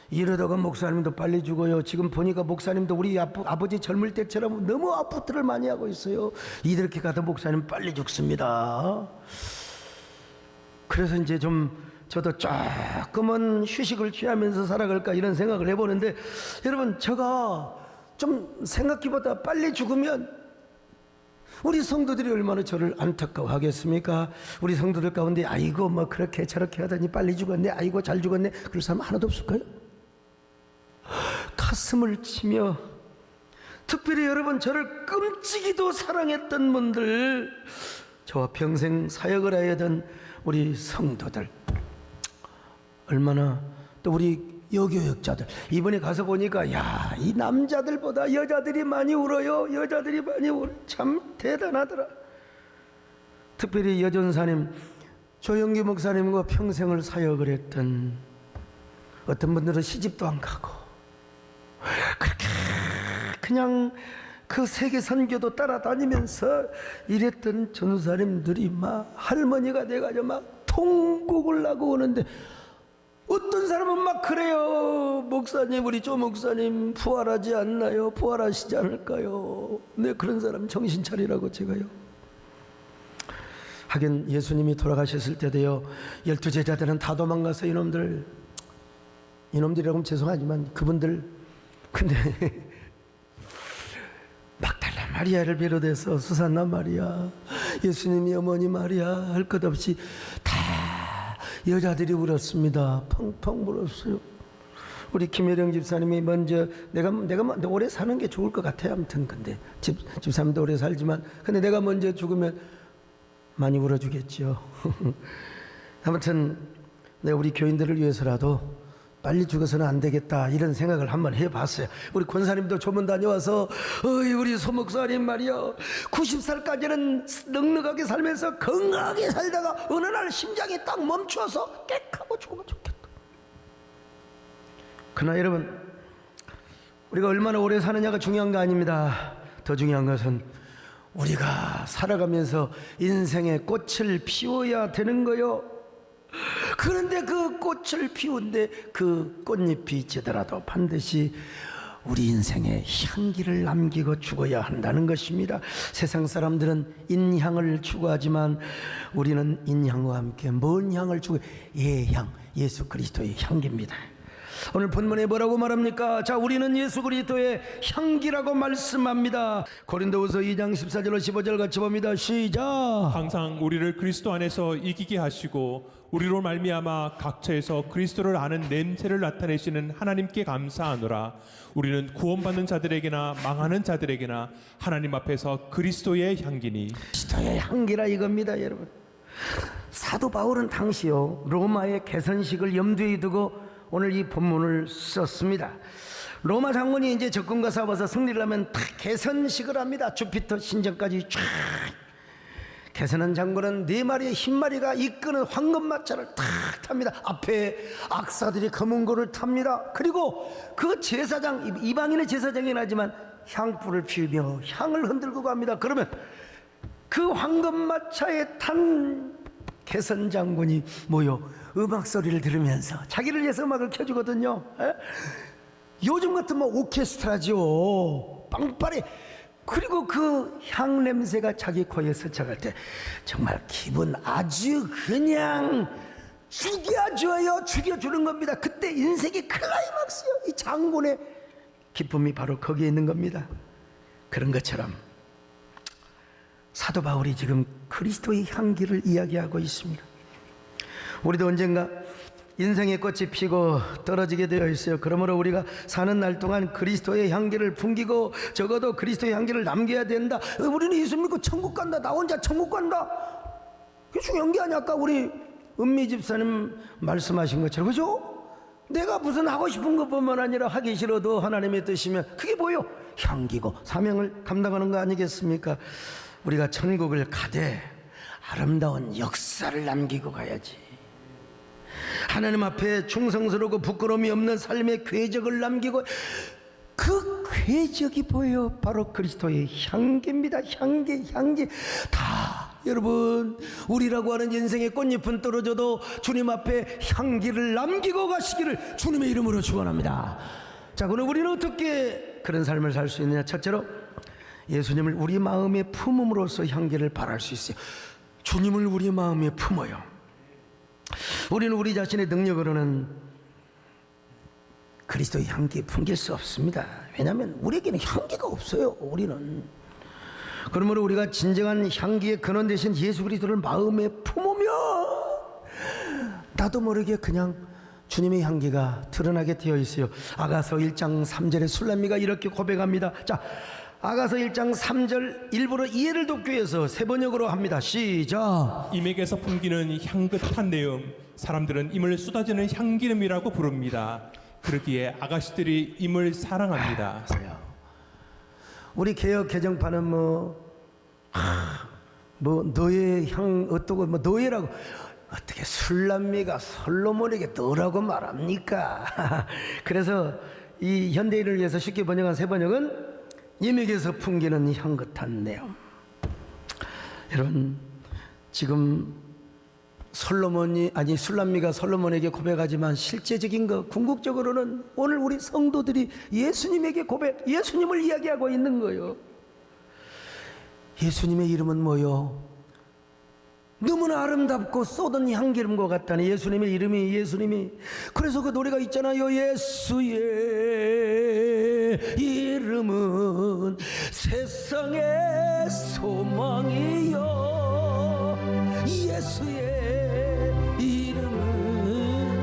이러다가 목사님도 빨리 죽어요. 지금 보니까 목사님도 우리 아버지 젊을 때처럼 너무 아프트를 많이 하고 있어요. 이렇게 가다 목사님 빨리 죽습니다. 그래서 이제 좀 저도 조금은 휴식을 취하면서 살아갈까 이런 생각을 해보는데, 여러분 제가 좀 생각보다 빨리 죽으면 우리 성도들이 얼마나 저를 안타까워하겠습니까? 우리 성도들 가운데 아이고 뭐 그렇게 저렇게 하더니 빨리 죽었네, 아이고 잘 죽었네, 그럴 사람 하나도 없을까요? 가슴을 치며, 특별히 여러분 저를 끔찍이도 사랑했던 분들, 저와 평생 사역을 하여던 우리 성도들, 얼마나, 또 우리 여교역자들, 이번에 가서 보니까 야, 이 남자들보다 여자들이 많이 울어요. 여자들이 많이 울어. 참 대단하더라. 특별히 여전사님 조영기 목사님과 평생을 사역을 했던, 어떤 분들은 시집도 안 가고 그렇게 그냥 그 세계 선교도 따라다니면서 이랬던 전사님들이 막 할머니가 돼가지고 막 통곡을 하고 오는데, 어떤 사람은 막 그래요. 목사님, 우리 조 목사님 부활하지 않나요? 부활하시지 않을까요? 네, 그런 사람 정신 차리라고 제가요. 하긴 예수님이 돌아가셨을 때도요, 12제자들은 다 도망가서 이놈들이라고 하면 죄송하지만 그분들, 근데 막달라 마리아를 비롯해서 수산나 마리아, 예수님이 어머니 마리아 할 것 없이 다 여자들이 울었습니다. 펑펑 울었어요. 우리 김혜령 집사님이 먼저 내가 오래 사는 게 좋을 것 같아요. 아무튼 근데 집사님도 오래 살지만, 근데 내가 먼저 죽으면 많이 울어주겠죠. 아무튼 내가 우리 교인들을 위해서라도 빨리 죽어서는 안 되겠다 이런 생각을 한번 해봤어요. 우리 권사님도 조문 다녀와서 어이 우리 소목사님 말이요, 90살까지는 넉넉하게 살면서 건강하게 살다가 어느 날 심장이 딱 멈춰서 깨하고 죽으면 좋겠다. 그러나 여러분, 우리가 얼마나 오래 사느냐가 중요한 거 아닙니다. 더 중요한 것은 우리가 살아가면서 인생의 꽃을 피워야 되는 거요. 그런데 그 꽃을 피운데 그 꽃잎이 지더라도 반드시 우리 인생에 향기를 남기고 죽어야 한다는 것입니다. 세상 사람들은 인향을 추구하지만 우리는 인향과 함께 뭔 향을 추구해? 예향, 예수 그리스도의 향기입니다. 오늘 본문에 뭐라고 말합니까? 자, 우리는 예수 그리스도의 향기라고 말씀합니다. 고린도후서 2장 14절로 15절 같이 봅니다. 시작. 항상 우리를 그리스도 안에서 이기게 하시고 우리로 말미암아 각처에서 그리스도를 아는 냄새를 나타내시는 하나님께 감사하노라. 우리는 구원받는 자들에게나 망하는 자들에게나 하나님 앞에서 그리스도의 향기니. 그리스도의 향기라 이겁니다. 여러분, 사도 바울은 당시요 로마의 개선식을 염두에 두고 오늘 이 본문을 썼습니다. 로마 장군이 이제 적군과 싸워서 승리를 하면 다 개선식을 합니다. 주피터 신전까지 쫙. 개선한 장군은 4마리의 흰마리가 이끄는 황금마차를 탁 탑니다. 앞에 악사들이 검은 고를 탑니다. 그리고 그 제사장, 이방인의 제사장이긴 하지만 향불을 피우며 향을 흔들고 갑니다. 그러면 그 황금마차에 탄 개선 장군이 모여 음악 소리를 들으면서 자기를 위해서 음악을 켜주거든요. 에? 요즘 같으면 오케스트라죠. 빵빠레. 그리고 그 향 냄새가 자기 코에 스쳐갈 때 정말 기분 아주 그냥 죽여줘요. 죽여주는 겁니다. 그때 인생의 클라이막스요. 이 장군의 기쁨이 바로 거기에 있는 겁니다. 그런 것처럼 사도 바울이 지금 그리스도의 향기를 이야기하고 있습니다. 우리도 언젠가 인생의 꽃이 피고 떨어지게 되어 있어요. 그러므로 우리가 사는 날 동안 그리스도의 향기를 풍기고 적어도 그리스도의 향기를 남겨야 된다. 우리는 예수 믿고 천국 간다. 나 혼자 천국 간다. 그게 중요한 게 아니야. 아까 우리 은미 집사님 말씀하신 것처럼, 그죠? 내가 무슨 하고 싶은 것뿐만 아니라 하기 싫어도 하나님의 뜻이면 그게 뭐요? 향기고 사명을 감당하는 거 아니겠습니까? 우리가 천국을 가되 아름다운 역사를 남기고 가야지. 하나님 앞에 충성스럽고 부끄러움이 없는 삶의 궤적을 남기고, 그 궤적이 보여 바로 그리스도의 향기입니다. 향기 다. 여러분, 우리라고 하는 인생의 꽃잎은 떨어져도 주님 앞에 향기를 남기고 가시기를 주님의 이름으로 축원합니다. 자, 그럼 우리는 어떻게 그런 삶을 살 수 있느냐? 첫째로 예수님을 우리 마음에 품음으로써 향기를 발할 수 있어요. 주님을 우리 마음에 품어요. 우리는 우리 자신의 능력으로는 그리스도의 향기 품길 수 없습니다. 왜냐하면 우리에게는 향기가 없어요. 우리는. 그러므로 우리가 진정한 향기의 근원 되신 예수 그리스도를 마음에 품으면 나도 모르게 그냥 주님의 향기가 드러나게 되어 있어요. 아가서 1장 3절에 술람미가 이렇게 고백합니다. 자, 아가서 1장 3절 일부러 이해를 돕기 위해서 세 번역으로 합니다. 시작. 임에게서 풍기는 향긋한 내음, 사람들은 임을 쏟아지는 향기름이라고 부릅니다. 그러기에 아가씨들이 임을 사랑합니다. 우리 개혁 개정판은 너의 향 어떠고 너의라고, 어떻게 술람미가 솔로몬에게 너라고 말합니까? 그래서 이 현대인을 위해서 쉽게 번역한 세 번역은 임에게서 풍기는 향긋한 내음. 여러분, 지금 술람미가 솔로몬에게 고백하지만 실제적인 거, 궁극적으로는 오늘 우리 성도들이 예수님에게 예수님을 이야기하고 있는 거예요. 예수님의 이름은 뭐요? 너무나 아름답고 쏟은 향기름과 같다니. 예수님의 이름이 그래서 그 노래가 있잖아요. 예수의 이름은 세상의 소망이요, 예수의 이름은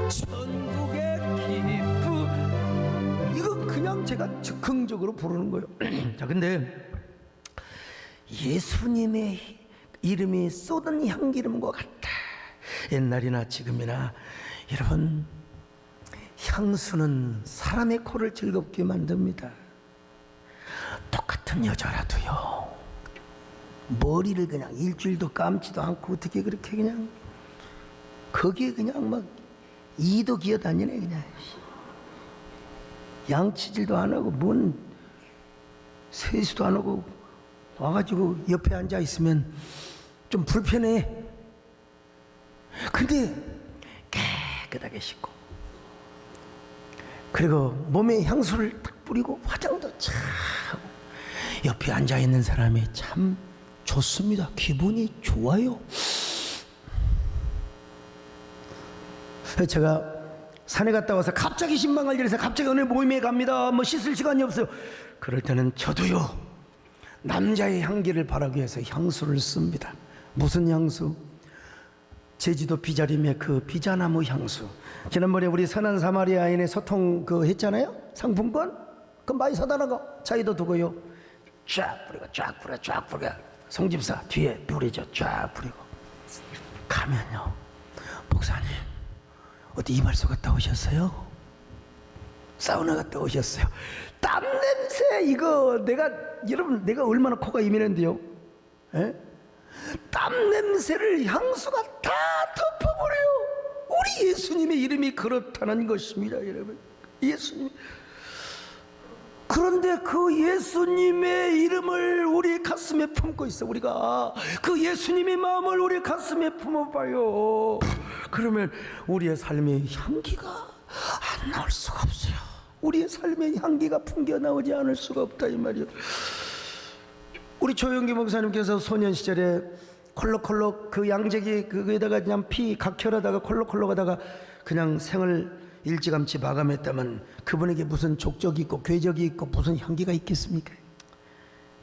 천국의 기쁨. 이건 그냥 제가 즉흥적으로 부르는 거예요. 자, 근데 예수님의 이름이 쏟은 향기름과 같다. 옛날이나 지금이나 여러분, 향수는 사람의 코를 즐겁게 만듭니다. 똑같은 여자라도요, 머리를 그냥 일주일도 감지도 않고 어떻게 그렇게 그냥 거기에 그냥 막 이도 기어다니네. 그냥 양치질도 안 하고 뭔 세수도 안 하고 와가지고 옆에 앉아 있으면 좀 불편해. 근데 깨끗하게 씻고, 그리고 몸에 향수를 딱 뿌리고 화장도 참 하고 옆에 앉아 있는 사람이 참 좋습니다. 기분이 좋아요. 제가 산에 갔다 와서 갑자기 신방할 일에서 갑자기 어느 모임에 갑니다. 씻을 시간이 없어요. 그럴 때는 저도요, 남자의 향기를 바라기 위해서 향수를 씁니다. 무슨 향수? 제주도 비자림의 그 비자나무 향수. 지난번에 우리 선한 사마리아인의 소통 했잖아요. 상품권 그럼 많이 사다 나가. 차이도 두고요, 쫙 뿌리고 송집사 뒤에 뿌리죠. 쫙 뿌리고 가면요, 목사님 어디 이발소 갔다 오셨어요? 사우나 갔다 오셨어요? 땀 냄새 이거 여러분 내가 얼마나 코가 예민한데요. 에? 땀 냄새를 향수가 다 덮어버려요. 우리 예수님의 이름이 그렇다는 것입니다, 여러분. 예수님. 그런데 그 예수님의 이름을 우리 가슴에 품고 있어. 우리가 그 예수님의 마음을 우리 가슴에 품어봐요. 그러면 우리의 삶의 향기가 안 나올 수가 없어요. 우리의 삶의 향기가 풍겨 나오지 않을 수가 없다, 이 말이에요. 우리 조영기 목사님께서 소년 시절에 콜록콜록 그 양재기 그에다가 그냥 피 각혈하다가 콜록콜록하다가 그냥 생을 일찌감치 마감했다면 그분에게 무슨 족적이 있고 궤적이 있고 무슨 향기가 있겠습니까?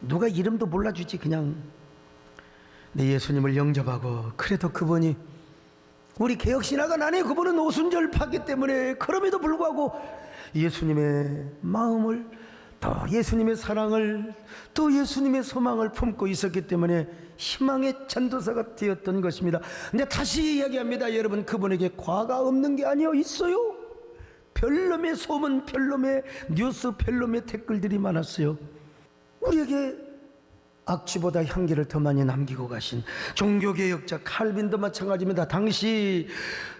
누가 이름도 몰라주지. 그냥 내 예수님을 영접하고, 그래도 그분이 우리 개혁신학은 아니에요. 그분은 오순절파기 때문에. 그럼에도 불구하고 예수님의 마음을, 또 예수님의 사랑을, 또 예수님의 소망을 품고 있었기 때문에 희망의 전도사가 되었던 것입니다. 근데 다시 이야기합니다. 여러분, 그분에게 과가 없는 게 아니요, 있어요. 별놈의 소문, 별놈의 뉴스, 별놈의 댓글들이 많았어요. 우리에게 악취보다 향기를 더 많이 남기고 가신 종교개혁자 칼빈도 마찬가지입니다. 당시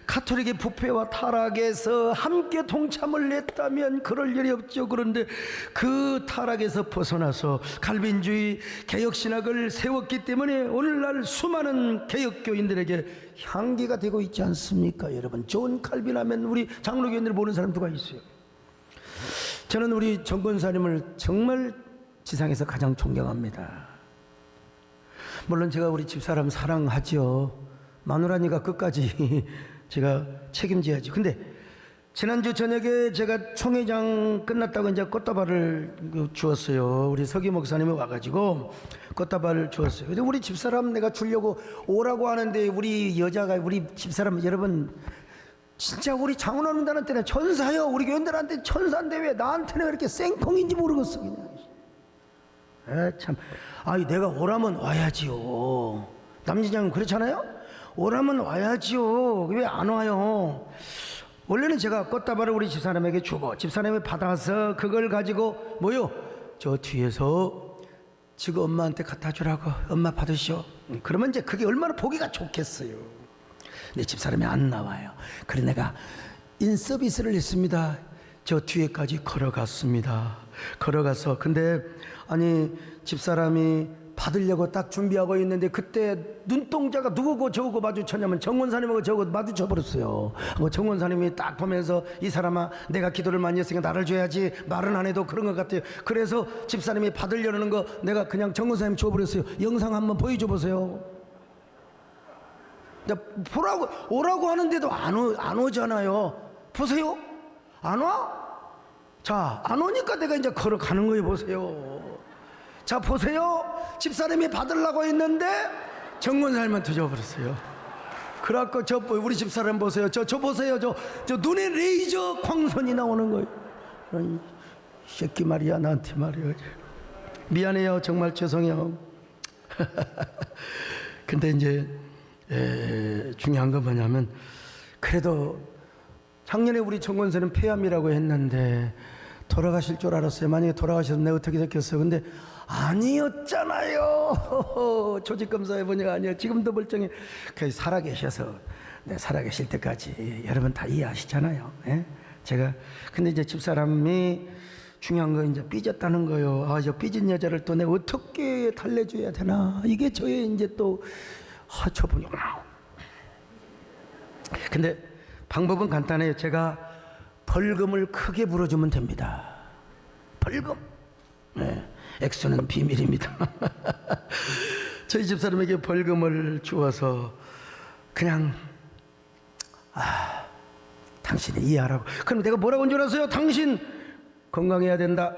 가톨릭의 부패와 타락에서 함께 동참을 했다면 그럴 일이 없죠. 그런데 그 타락에서 벗어나서 칼빈주의 개혁신학을 세웠기 때문에 오늘날 수많은 개혁교인들에게 향기가 되고 있지 않습니까? 여러분, 존 칼빈 하면 우리 장로교인들 보는 사람 누가 있어요? 저는 우리 정권사님을 정말 지상에서 가장 존경합니다. 물론 제가 우리 집사람 사랑하죠. 마누라니까 끝까지 제가 책임져야지. 근데 지난주 저녁에 제가 총회장 끝났다고 이제 꽃다발을 주었어요. 우리 서기 목사님이 와가지고 꽃다발을 주었어요. 근데 우리 집사람 내가 주려고 오라고 하는데 우리 여자가, 우리 집사람, 여러분 진짜 우리 장로님들한테는 천사요. 우리 교인들한테 천사인데 왜 나한테는 왜 이렇게 생콩인지 모르겠어 그냥. 참, 아이 내가 오라면 와야지요. 남진장은 그렇잖아요. 오라면 와야지요. 왜 안 와요? 원래는 제가 꽃다발을 우리 집사람에게 주고 집사람이 받아서 그걸 가지고 뭐요? 저 뒤에서 지금 엄마한테 갖다 주라고. 엄마 받으시오. 그러면 이제 그게 얼마나 보기가 좋겠어요. 근데 집사람이 안 나와요. 그래 내가 인서비스를 했습니다. 저 뒤에까지 걸어갔습니다. 걸어가서 근데 아니 집사람이 받으려고 딱 준비하고 있는데 그때 눈동자가 누구고 저구고 마주쳤냐면 정원사님하고 저거 마주쳐 버렸어요. 정원사님이 딱 보면서 이 사람아 내가 기도를 많이 했으니까 나를 줘야지 말은 안 해도 그런 것 같아요. 그래서 집사람이 받으려는 거 내가 그냥 정원사님 줘버렸어요. 영상 한번 보여줘 보세요. 보라고 오라고 하는데도 안 오잖아요. 보세요. 안 와? 자, 안 오니까 내가 이제 걸어가는 거예요. 보세요. 자, 보세요. 집사람이 받으려고 했는데 정권사님한테 줘버렸어요. 그래갖고 저 우리 집사람 보세요. 저 보세요. 저 눈에 레이저 광선이 나오는 거예요. 이 새끼 말이야 나한테 말이야. 미안해요. 정말 죄송해요. 근데 이제 중요한 건 뭐냐면 그래도 작년에 우리 정권사님 폐암이라고 했는데 돌아가실 줄 알았어요. 만약에 돌아가셨으면 내가 어떻게 됐겠어요. 근데 아니었잖아요. 조직검사해보니까 아니에요. 지금도 멀쩡히 거의 살아계셔서 살아계실 때까지 여러분 다 이해하시잖아요. 예? 제가 근데 이제 집사람이 중요한 건 이제 삐졌다는 거예요. 아, 저 삐진 여자를 또 내가 어떻게 달래줘야 되나. 이게 저의 이제 또 저분이 근데 방법은 간단해요. 제가 벌금을 크게 물어주면 됩니다. 벌금. 네. 액수는 비밀입니다. 저희 집사람에게 벌금을 주어서 그냥 당신이 이해하라고. 그럼 내가 뭐라고 한 줄 아세요? 당신 건강해야 된다.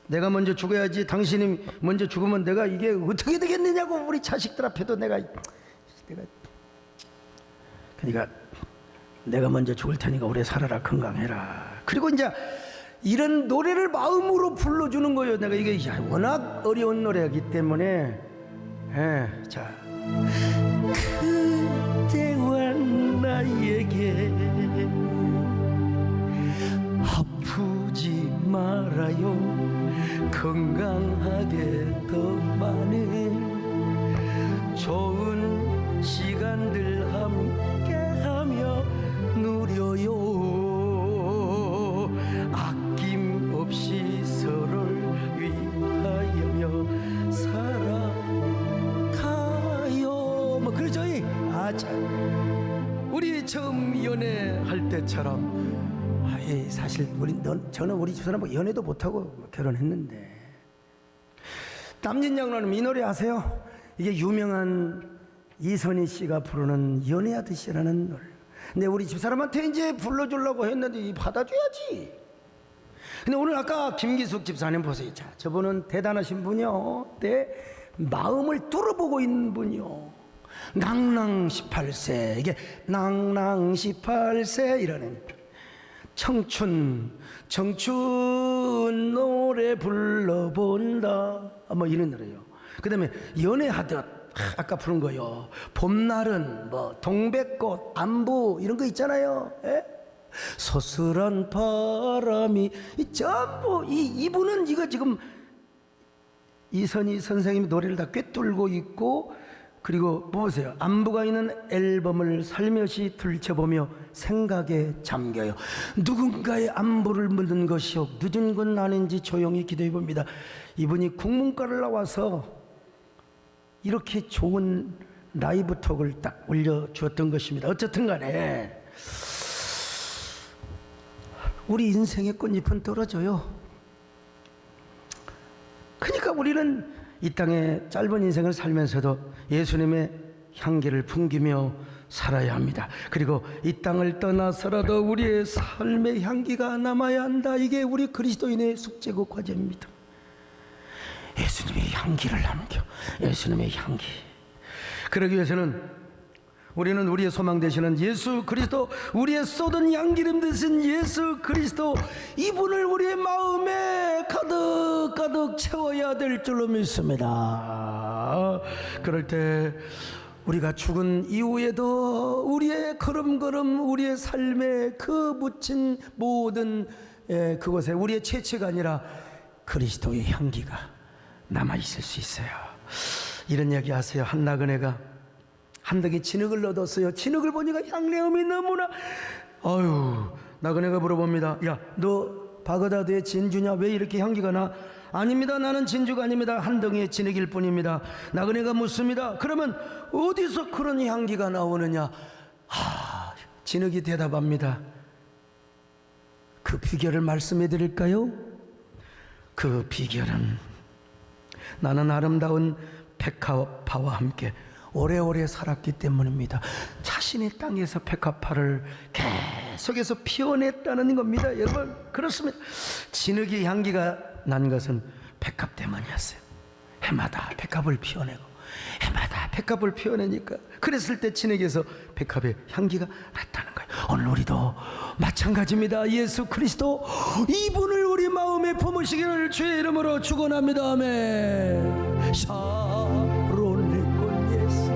내가 먼저 죽어야지. 당신이 먼저 죽으면 내가 이게 어떻게 되겠느냐고. 우리 자식들 앞에도 내가 그러니까 내가 먼저 죽을 테니까 오래 살아라. 건강해라. 그리고 이제 이런 노래를 마음으로 불러주는 거예요. 내가 이게 워낙 어려운 노래이기 때문에 자 그대와 나에게 아프지 말아요. 건강하게 더 많은 좋은 시간들 함께하며 누려요. 아낌없이 서로를 위하여 살아가요. 뭐 그러죠. 참 우리 처음 연애할 때처럼 사실 저는 우리 집사람하고 연애도 못하고 결혼했는데 남진 장로님 이 노래 아세요? 이게 유명한 이선희 씨가 부르는 연애하듯이라는 노래. 근데 우리 집사람한테 이제 불러주려고 했는데 받아줘야지. 근데 오늘 아까 김기숙 집사님 보세요. 자, 저분은 대단하신 분이요. 내 마음을 뚫어보고 있는 분이요. 낭낭 18세, 이게 낭낭 18세 이러는 청춘 노래 불러본다, 뭐 이런 노래요. 그 다음에 연애하듯, 아까 부른 거요. 봄날은 뭐 동백꽃, 안부 이런 거 있잖아요. 예? 소슬한 바람이 전부 이분은 이거 지금 이선희 선생님이 노래를 다 꿰뚫고 있고, 그리고 보세요. 안부가 있는 앨범을 살며시 들춰보며 생각에 잠겨요. 누군가의 안부를 묻는 것이요 늦은 건 아닌지 조용히 기도해 봅니다. 이분이 국문과를 나와서 이렇게 좋은 라이브 톡을 딱 올려주었던 것입니다. 어쨌든 간에 우리 인생의 꽃잎은 떨어져요. 그러니까 우리는 이 땅에 짧은 인생을 살면서도 예수님의 향기를 풍기며 살아야 합니다. 그리고 이 땅을 떠나서라도 우리의 삶의 향기가 남아야 한다. 이게 우리 그리스도인의 숙제고 과제입니다. 예수님의 향기를 남겨, 예수님의 향기. 그러기 위해서는 우리는 우리의 소망 되시는 예수 그리스도, 우리의 쏟은 양기름 되신 예수 그리스도, 이분을 우리의 마음에 가득 채워야 될 줄로 믿습니다. 그럴 때 우리가 죽은 이후에도 우리의 걸음걸음, 우리의 삶에 그 묻힌 모든 그곳에 우리의 체취가 아니라 그리스도의 향기가 남아있을 수 있어요. 이런 얘기 하세요. 한나그네가 한 덕에 진흙을 얻었어요. 진흙을 보니까 향내음이 너무나, 나그네가 물어봅니다. 야, 너 바그다드의 진주냐? 왜 이렇게 향기가 나? 아닙니다. 나는 진주가 아닙니다. 한 덩이의 진흙일 뿐입니다. 나그네가 묻습니다. 그러면 어디서 그런 향기가 나오느냐? 진흙이 대답합니다. 그 비결을 말씀해 드릴까요? 그 비결은 나는 아름다운 백합화와 함께 오래오래 살았기 때문입니다. 자신의 땅에서 백합화를 계속해서 피워냈다는 겁니다. 여러분, 그렇습니다. 진흙의 향기가 난 것은 백합 때문이었어요. 해마다 백합을 피워내고 해마다 백합을 피워내니까, 그랬을 때 진흙에서 백합의 향기가 났다는 거예요. 오늘 우리도 마찬가지입니다. 예수 그리스도, 이분을 우리 마음에 품으시기를 주의 이름으로 축원합니다. 아멘. 샤론의 꽃 예수,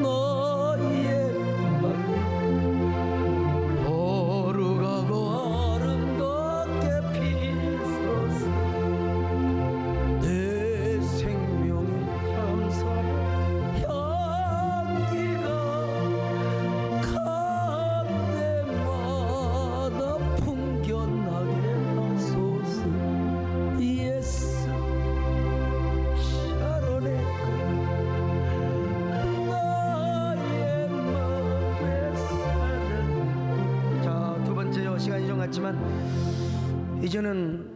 너의 맘 거룩하고 아름답게 피소서. 내 생명의 감사의 향기가 간데마다 풍겨나게 하소서. 예수 샤론의 꽃, 나의 맘의 사랑. 자, 두 번째요. 시간이 좀 갔지만 이제는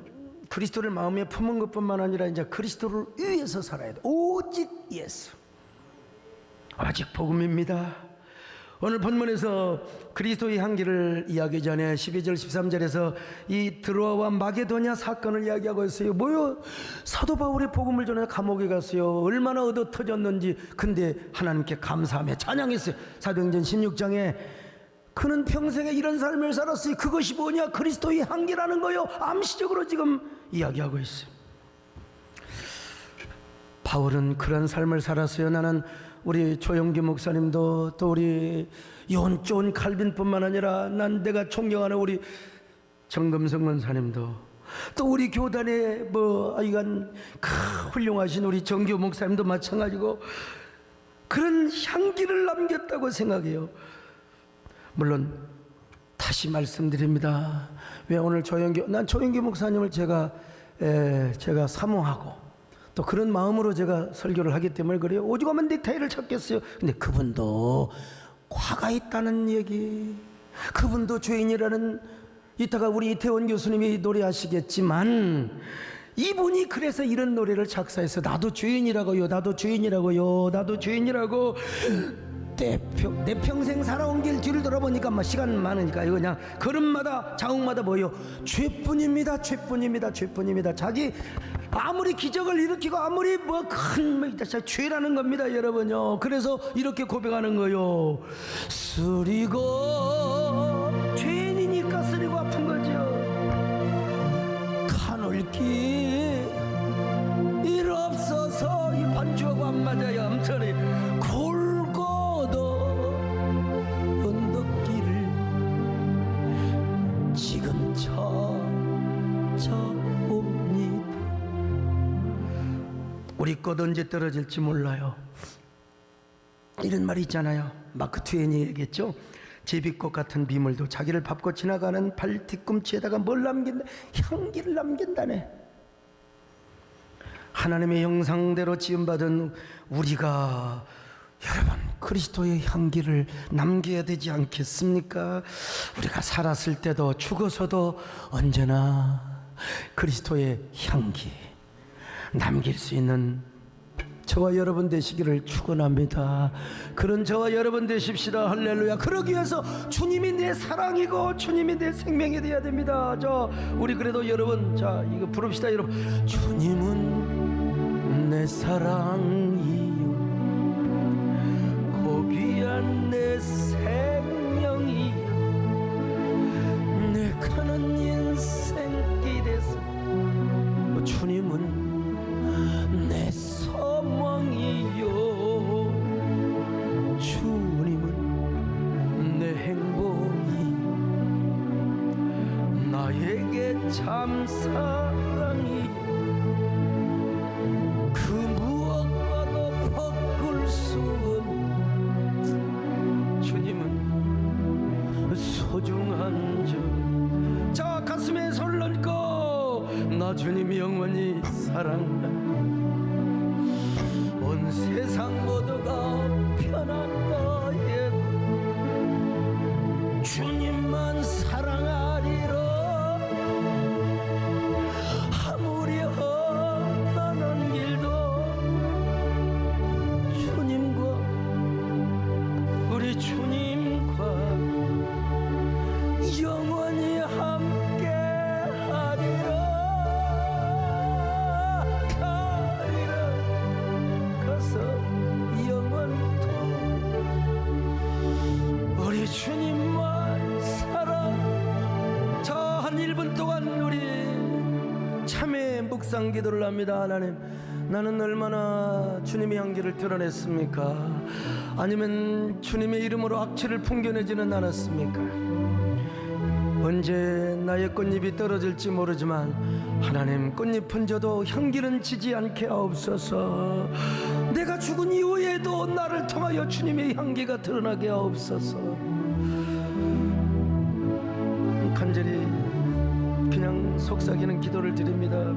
그리스도를 마음에 품은 것뿐만 아니라 이제 그리스도를 위해서 살아야 돼. 오직 예수, 오직 복음입니다. 오늘 본문에서 그리스도의 향기를 이야기 전에 12절 13절에서 이 드로아와 마게도냐 사건을 이야기하고 있어요. 뭐요? 사도 바울이 복음을 전해 감옥에 갔어요. 얼마나 얻어 터졌는지. 근데 하나님께 감사하며 찬양했어요. 사도행전 16장에 그는 평생에 이런 삶을 살았어요. 그것이 뭐냐? 그리스도의 향기라는 거요. 암시적으로 지금 이야기하고 있어요. 바울은 그런 삶을 살았어요. 나는 우리 조영기 목사님도, 또 우리 존 칼빈뿐만 아니라 내가 존경하는 우리 정금성 원사님도, 또 우리 교단의 하여간 훌륭하신 우리 정교 목사님도 마찬가지고 그런 향기를 남겼다고 생각해요. 물론 다시 말씀드립니다. 왜 오늘 난 조영기 목사님을 제가 사모하고 또 그런 마음으로 제가 설교를 하기 때문에 그래요. 오죽하면 넥타이를 찾겠어요. 근데 그분도 과가 있다는 얘기, 그분도 죄인이라는, 이따가 우리 이태원 교수님이 노래하시겠지만 이분이 그래서 이런 노래를 작사해서 나도 죄인이라고요, 나도 죄인이라고요, 나도 죄인이라고 내 평생 살아온 길 뒤를 돌아보니까 막 시간 많으니까 이거 그냥 걸음마다 자욱마다 뭐요? 죄뿐입니다. 죄뿐입니다. 죄뿐입니다. 자기 아무리 기적을 일으키고 아무리 뭐큰 죄라는 겁니다, 여러분요. 그래서 이렇게 고백하는 거요. 쓰리고 죄인이니까 쓰리고 아픈 거죠. 가놀기 일 없어서 이 반주하고 안 맞아요. 아무튼 골고도 언덕길을 지금 찾아옵니다. 우리 꽃 언제 떨어질지 몰라요. 이런 말이 있잖아요. 마크 트웨인이 얘기했죠. 제비꽃 같은 비물도 자기를 밟고 지나가는 발 뒤꿈치에다가 뭘 남긴다? 향기를 남긴다네. 하나님의 형상대로 지음받은 우리가 여러분 그리스도의 향기를 남겨야 되지 않겠습니까? 우리가 살았을 때도 죽어서도 언제나 그리스도의 향기 남길 수 있는 저와 여러분 되시기를 축원합니다. 그런 저와 여러분 되십시다. 할렐루야. 그러기 위해서 주님이 내 사랑이고 주님이 내 생명이 되어야 됩니다. 우리 그래도 여러분 이거 부릅시다. 여러분, 주님은 내 사랑이요 고귀한 내 생명이요 내 가는 인생길에서 주님은 내 소망이요 주님은 내 행복이 나에게 참 사랑이 그 무엇과도 바꿀 수 없는 주님은 소중한 자 가슴에 손을 얹고 나 주님 영원히 사랑한다. 온 세상 모두가 편한다 해도 주님만 사랑하리라. 아무리 험난한 길도 주님과 우리 주님과 영원히 함께 하리라. 영원토 우리 주님만 사랑. 한 1분 동안 우리 참회 묵상 기도를 합니다. 하나님, 나는 얼마나 주님의 향기를 드러냈습니까? 아니면 주님의 이름으로 악취를 풍겨내지는 않았습니까? 언제 나의 꽃잎이 떨어질지 모르지만 하나님, 꽃잎은 져도 향기는 지지 않게 하옵소서. 내가 죽은 이후에도 나를 통하여 주님의 향기가 드러나게 하옵소서. 간절히 그냥 속삭이는 기도를 드립니다.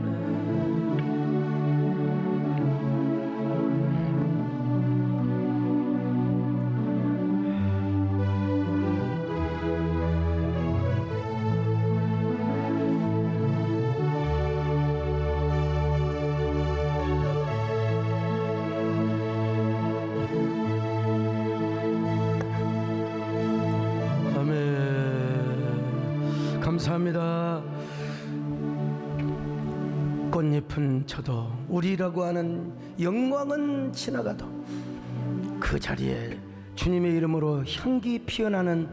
감사합니다. 꽃잎은 저도 우리라고 하는 영광은 지나가도 그 자리에 주님의 이름으로 향기 피어나는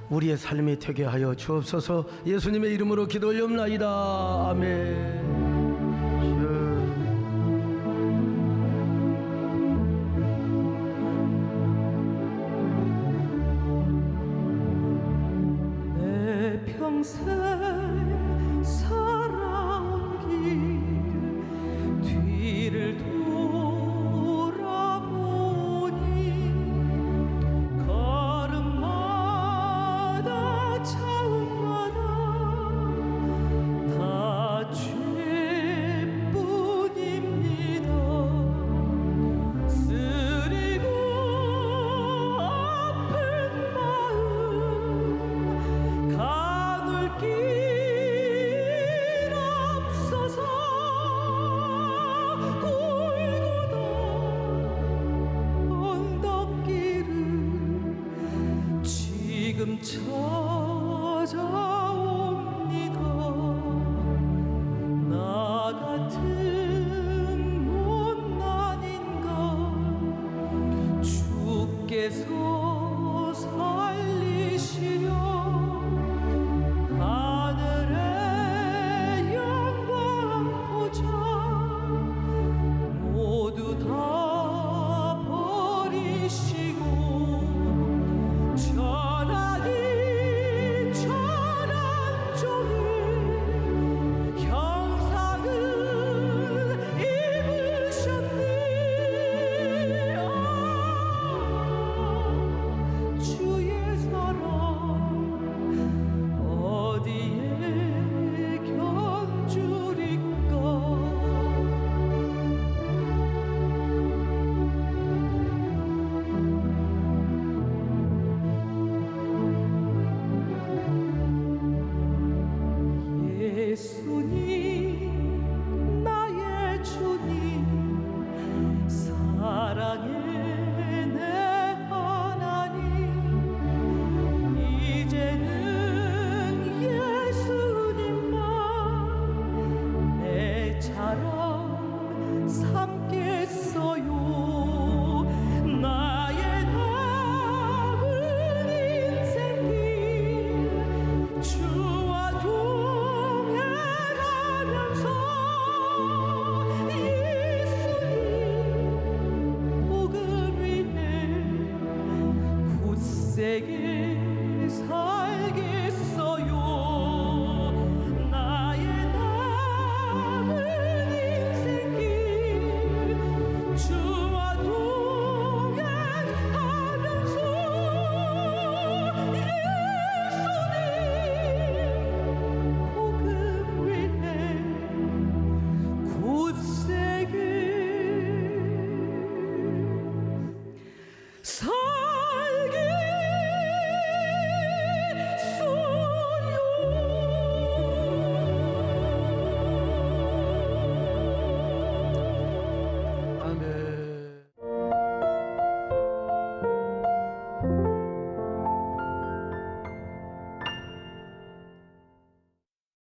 우리의 삶이 되게 하여 주옵소서. 예수님의 이름으로 기도 올려옵나이다. 아멘.